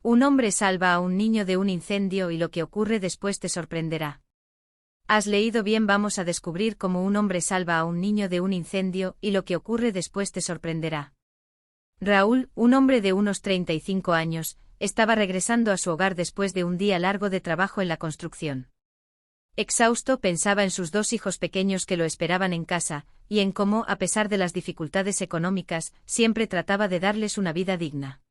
Un hombre salva a un niño de un incendio y lo que ocurre después te sorprenderá. Has leído bien, vamos a descubrir cómo un hombre salva a un niño de un incendio y lo que ocurre después te sorprenderá. Raúl, un hombre de unos 35 años, estaba regresando a su hogar después de un día largo de trabajo en la construcción. Exhausto, pensaba en sus dos hijos pequeños que lo esperaban en casa, y en cómo, a pesar de las dificultades económicas, siempre trataba de darles una vida digna.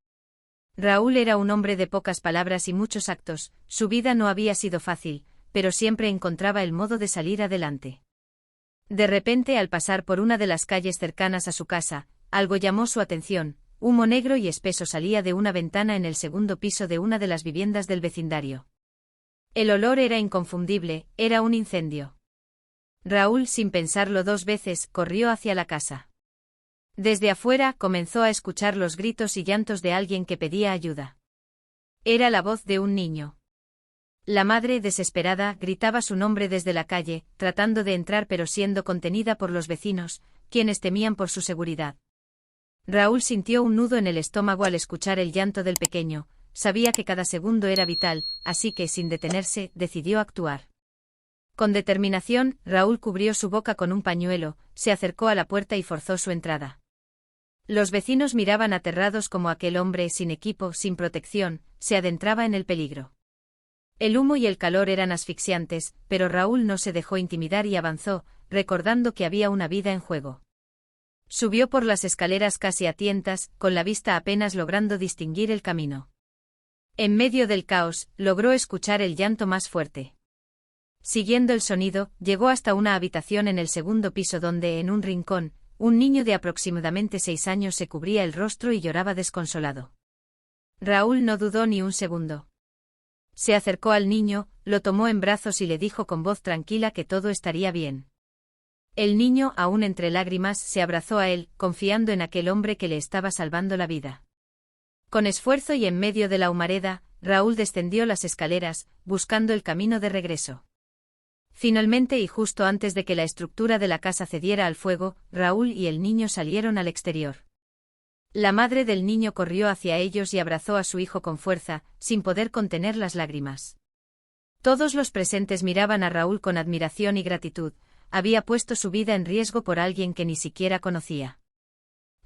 Raúl era un hombre de pocas palabras y muchos actos, su vida no había sido fácil, pero siempre encontraba el modo de salir adelante. De repente, al pasar por una de las calles cercanas a su casa, algo llamó su atención: humo negro y espeso salía de una ventana en el segundo piso de una de las viviendas del vecindario. El olor era inconfundible, era un incendio. Raúl, sin pensarlo dos veces, corrió hacia la casa. Desde afuera comenzó a escuchar los gritos y llantos de alguien que pedía ayuda. Era la voz de un niño. La madre, desesperada, gritaba su nombre desde la calle, tratando de entrar pero siendo contenida por los vecinos, quienes temían por su seguridad. Raúl sintió un nudo en el estómago al escuchar el llanto del pequeño, sabía que cada segundo era vital, así que, sin detenerse, decidió actuar. Con determinación, Raúl cubrió su boca con un pañuelo, se acercó a la puerta y forzó su entrada. Los vecinos miraban aterrados como aquel hombre, sin equipo, sin protección, se adentraba en el peligro. El humo y el calor eran asfixiantes, pero Raúl no se dejó intimidar y avanzó, recordando que había una vida en juego. Subió por las escaleras casi a tientas, con la vista apenas logrando distinguir el camino. En medio del caos, logró escuchar el llanto más fuerte. Siguiendo el sonido, llegó hasta una habitación en el segundo piso donde, en un rincón, un niño de aproximadamente 6 años se cubría el rostro y lloraba desconsolado. Raúl no dudó ni un segundo. Se acercó al niño, lo tomó en brazos y le dijo con voz tranquila que todo estaría bien. El niño, aún entre lágrimas, se abrazó a él, confiando en aquel hombre que le estaba salvando la vida. Con esfuerzo y en medio de la humareda, Raúl descendió las escaleras, buscando el camino de regreso. Finalmente, y justo antes de que la estructura de la casa cediera al fuego, Raúl y el niño salieron al exterior. La madre del niño corrió hacia ellos y abrazó a su hijo con fuerza, sin poder contener las lágrimas. Todos los presentes miraban a Raúl con admiración y gratitud, había puesto su vida en riesgo por alguien que ni siquiera conocía.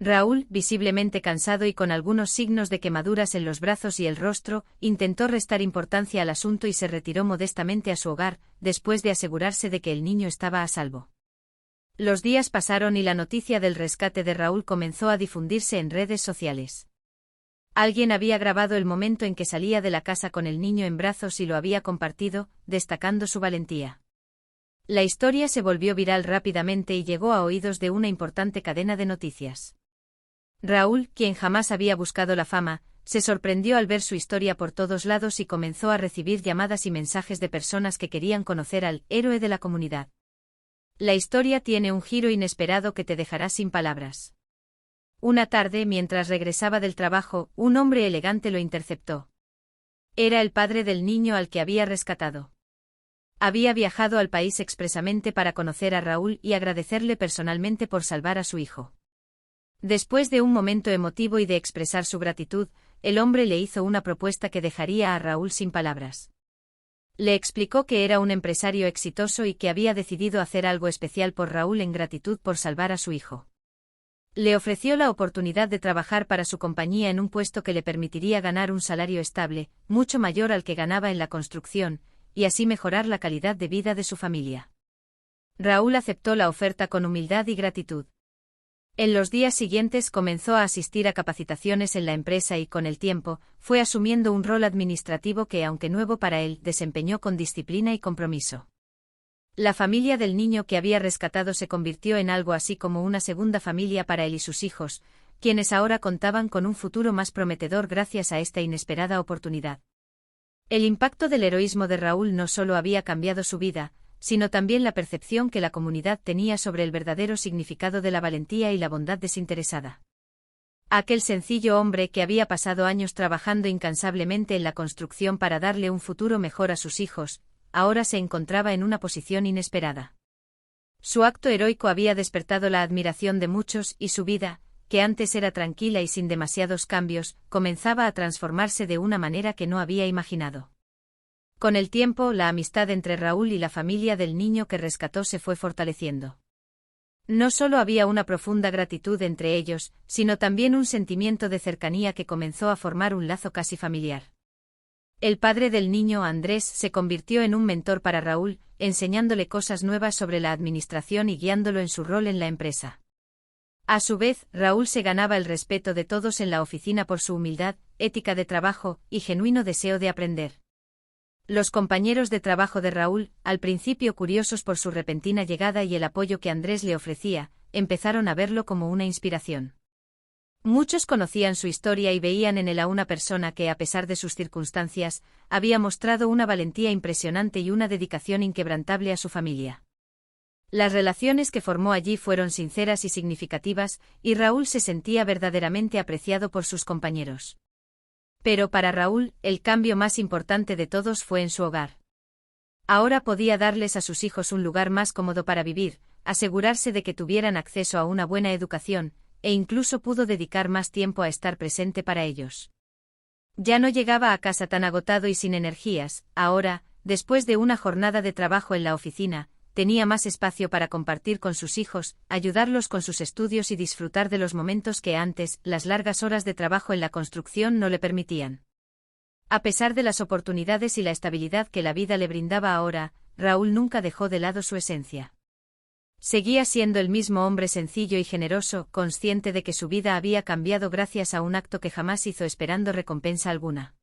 Raúl, visiblemente cansado y con algunos signos de quemaduras en los brazos y el rostro, intentó restar importancia al asunto y se retiró modestamente a su hogar, después de asegurarse de que el niño estaba a salvo. Los días pasaron y la noticia del rescate de Raúl comenzó a difundirse en redes sociales. Alguien había grabado el momento en que salía de la casa con el niño en brazos y lo había compartido, destacando su valentía. La historia se volvió viral rápidamente y llegó a oídos de una importante cadena de noticias. Raúl, quien jamás había buscado la fama, se sorprendió al ver su historia por todos lados y comenzó a recibir llamadas y mensajes de personas que querían conocer al héroe de la comunidad. La historia tiene un giro inesperado que te dejará sin palabras. Una tarde, mientras regresaba del trabajo, un hombre elegante lo interceptó. Era el padre del niño al que había rescatado. Había viajado al país expresamente para conocer a Raúl y agradecerle personalmente por salvar a su hijo. Después de un momento emotivo y de expresar su gratitud, el hombre le hizo una propuesta que dejaría a Raúl sin palabras. Le explicó que era un empresario exitoso y que había decidido hacer algo especial por Raúl en gratitud por salvar a su hijo. Le ofreció la oportunidad de trabajar para su compañía en un puesto que le permitiría ganar un salario estable, mucho mayor al que ganaba en la construcción, y así mejorar la calidad de vida de su familia. Raúl aceptó la oferta con humildad y gratitud. En los días siguientes comenzó a asistir a capacitaciones en la empresa y con el tiempo, fue asumiendo un rol administrativo que, aunque nuevo para él, desempeñó con disciplina y compromiso. La familia del niño que había rescatado se convirtió en algo así como una segunda familia para él y sus hijos, quienes ahora contaban con un futuro más prometedor gracias a esta inesperada oportunidad. El impacto del heroísmo de Raúl no solo había cambiado su vida, sino también la percepción que la comunidad tenía sobre el verdadero significado de la valentía y la bondad desinteresada. Aquel sencillo hombre que había pasado años trabajando incansablemente en la construcción para darle un futuro mejor a sus hijos, ahora se encontraba en una posición inesperada. Su acto heroico había despertado la admiración de muchos y su vida, que antes era tranquila y sin demasiados cambios, comenzaba a transformarse de una manera que no había imaginado. Con el tiempo, la amistad entre Raúl y la familia del niño que rescató se fue fortaleciendo. No solo había una profunda gratitud entre ellos, sino también un sentimiento de cercanía que comenzó a formar un lazo casi familiar. El padre del niño, Andrés, se convirtió en un mentor para Raúl, enseñándole cosas nuevas sobre la administración y guiándolo en su rol en la empresa. A su vez, Raúl se ganaba el respeto de todos en la oficina por su humildad, ética de trabajo y genuino deseo de aprender. Los compañeros de trabajo de Raúl, al principio curiosos por su repentina llegada y el apoyo que Andrés le ofrecía, empezaron a verlo como una inspiración. Muchos conocían su historia y veían en él a una persona que, a pesar de sus circunstancias, había mostrado una valentía impresionante y una dedicación inquebrantable a su familia. Las relaciones que formó allí fueron sinceras y significativas, y Raúl se sentía verdaderamente apreciado por sus compañeros. Pero para Raúl, el cambio más importante de todos fue en su hogar. Ahora podía darles a sus hijos un lugar más cómodo para vivir, asegurarse de que tuvieran acceso a una buena educación, e incluso pudo dedicar más tiempo a estar presente para ellos. Ya no llegaba a casa tan agotado y sin energías, ahora, después de una jornada de trabajo en la oficina, tenía más espacio para compartir con sus hijos, ayudarlos con sus estudios y disfrutar de los momentos que antes, las largas horas de trabajo en la construcción no le permitían. A pesar de las oportunidades y la estabilidad que la vida le brindaba ahora, Raúl nunca dejó de lado su esencia. Seguía siendo el mismo hombre sencillo y generoso, consciente de que su vida había cambiado gracias a un acto que jamás hizo esperando recompensa alguna.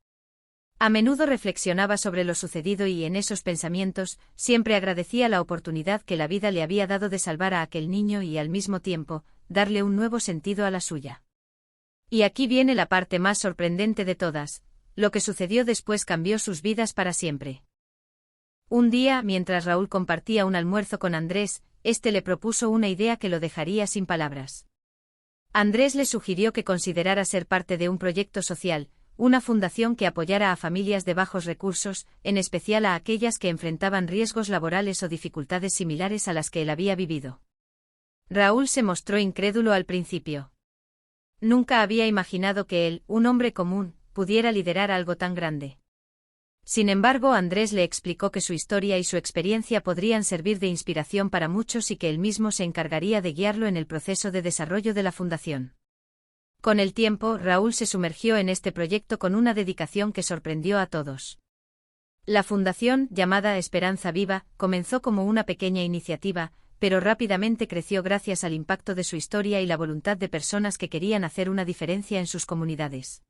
A menudo reflexionaba sobre lo sucedido y en esos pensamientos, siempre agradecía la oportunidad que la vida le había dado de salvar a aquel niño y al mismo tiempo, darle un nuevo sentido a la suya. Y aquí viene la parte más sorprendente de todas, lo que sucedió después cambió sus vidas para siempre. Un día, mientras Raúl compartía un almuerzo con Andrés, este le propuso una idea que lo dejaría sin palabras. Andrés le sugirió que considerara ser parte de un proyecto social, una fundación que apoyara a familias de bajos recursos, en especial a aquellas que enfrentaban riesgos laborales o dificultades similares a las que él había vivido. Raúl se mostró incrédulo al principio. Nunca había imaginado que él, un hombre común, pudiera liderar algo tan grande. Sin embargo, Andrés le explicó que su historia y su experiencia podrían servir de inspiración para muchos y que él mismo se encargaría de guiarlo en el proceso de desarrollo de la fundación. Con el tiempo, Raúl se sumergió en este proyecto con una dedicación que sorprendió a todos. La fundación, llamada Esperanza Viva, comenzó como una pequeña iniciativa, pero rápidamente creció gracias al impacto de su historia y la voluntad de personas que querían hacer una diferencia en sus comunidades.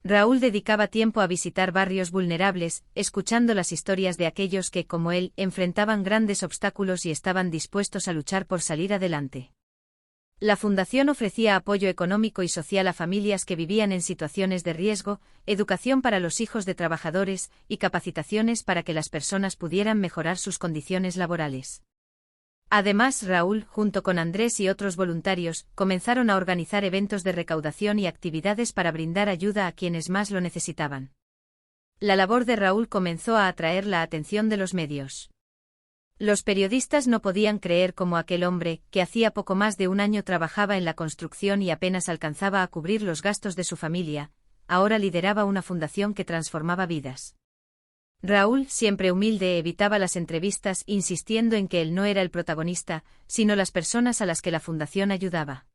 Raúl dedicaba tiempo a visitar barrios vulnerables, escuchando las historias de aquellos que, como él, enfrentaban grandes obstáculos y estaban dispuestos a luchar por salir adelante. La fundación ofrecía apoyo económico y social a familias que vivían en situaciones de riesgo, educación para los hijos de trabajadores y capacitaciones para que las personas pudieran mejorar sus condiciones laborales. Además, Raúl, junto con Andrés y otros voluntarios, comenzaron a organizar eventos de recaudación y actividades para brindar ayuda a quienes más lo necesitaban. La labor de Raúl comenzó a atraer la atención de los medios. Los periodistas no podían creer cómo aquel hombre, que hacía poco más de un año trabajaba en la construcción y apenas alcanzaba a cubrir los gastos de su familia, ahora lideraba una fundación que transformaba vidas. Raúl, siempre humilde, evitaba las entrevistas, insistiendo en que él no era el protagonista, sino las personas a las que la fundación ayudaba.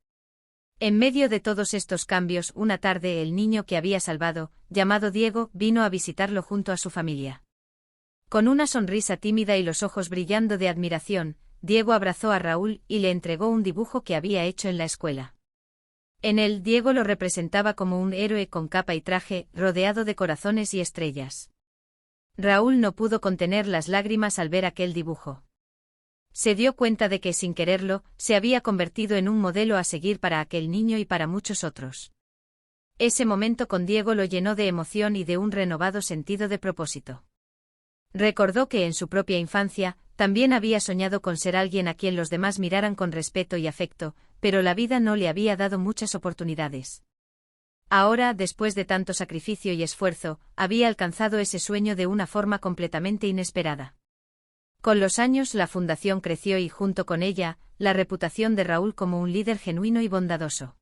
En medio de todos estos cambios, una tarde el niño que había salvado, llamado Diego, vino a visitarlo junto a su familia. Con una sonrisa tímida y los ojos brillando de admiración, Diego abrazó a Raúl y le entregó un dibujo que había hecho en la escuela. En él, Diego lo representaba como un héroe con capa y traje, rodeado de corazones y estrellas. Raúl no pudo contener las lágrimas al ver aquel dibujo. Se dio cuenta de que, sin quererlo, se había convertido en un modelo a seguir para aquel niño y para muchos otros. Ese momento con Diego lo llenó de emoción y de un renovado sentido de propósito. Recordó que en su propia infancia, también había soñado con ser alguien a quien los demás miraran con respeto y afecto, pero la vida no le había dado muchas oportunidades. Ahora, después de tanto sacrificio y esfuerzo, había alcanzado ese sueño de una forma completamente inesperada. Con los años la fundación creció y junto con ella, la reputación de Raúl como un líder genuino y bondadoso.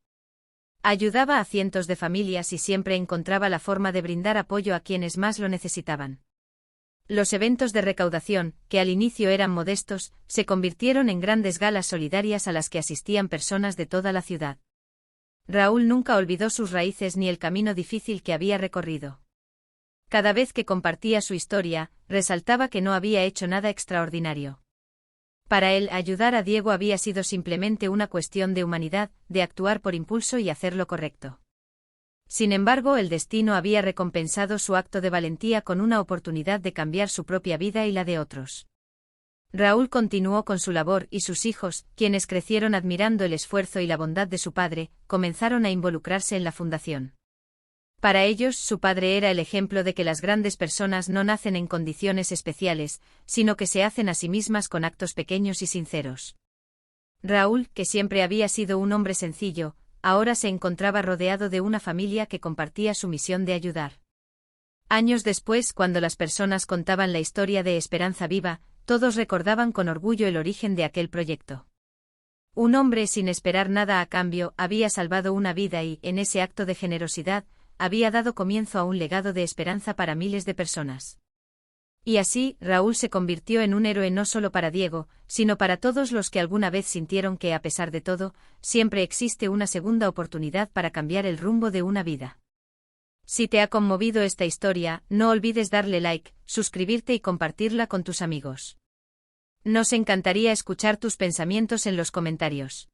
Ayudaba a cientos de familias y siempre encontraba la forma de brindar apoyo a quienes más lo necesitaban. Los eventos de recaudación, que al inicio eran modestos, se convirtieron en grandes galas solidarias a las que asistían personas de toda la ciudad. Raúl nunca olvidó sus raíces ni el camino difícil que había recorrido. Cada vez que compartía su historia, resaltaba que no había hecho nada extraordinario. Para él, ayudar a Diego había sido simplemente una cuestión de humanidad, de actuar por impulso y hacer lo correcto. Sin embargo, el destino había recompensado su acto de valentía con una oportunidad de cambiar su propia vida y la de otros. Raúl continuó con su labor y sus hijos, quienes crecieron admirando el esfuerzo y la bondad de su padre, comenzaron a involucrarse en la fundación. Para ellos, su padre era el ejemplo de que las grandes personas no nacen en condiciones especiales, sino que se hacen a sí mismas con actos pequeños y sinceros. Raúl, que siempre había sido un hombre sencillo, ahora se encontraba rodeado de una familia que compartía su misión de ayudar. Años después, cuando las personas contaban la historia de Esperanza Viva, todos recordaban con orgullo el origen de aquel proyecto. Un hombre sin esperar nada a cambio había salvado una vida y, en ese acto de generosidad, había dado comienzo a un legado de esperanza para miles de personas. Y así, Raúl se convirtió en un héroe no solo para Diego, sino para todos los que alguna vez sintieron que, a pesar de todo, siempre existe una segunda oportunidad para cambiar el rumbo de una vida. Si te ha conmovido esta historia, no olvides darle like, suscribirte y compartirla con tus amigos. Nos encantaría escuchar tus pensamientos en los comentarios.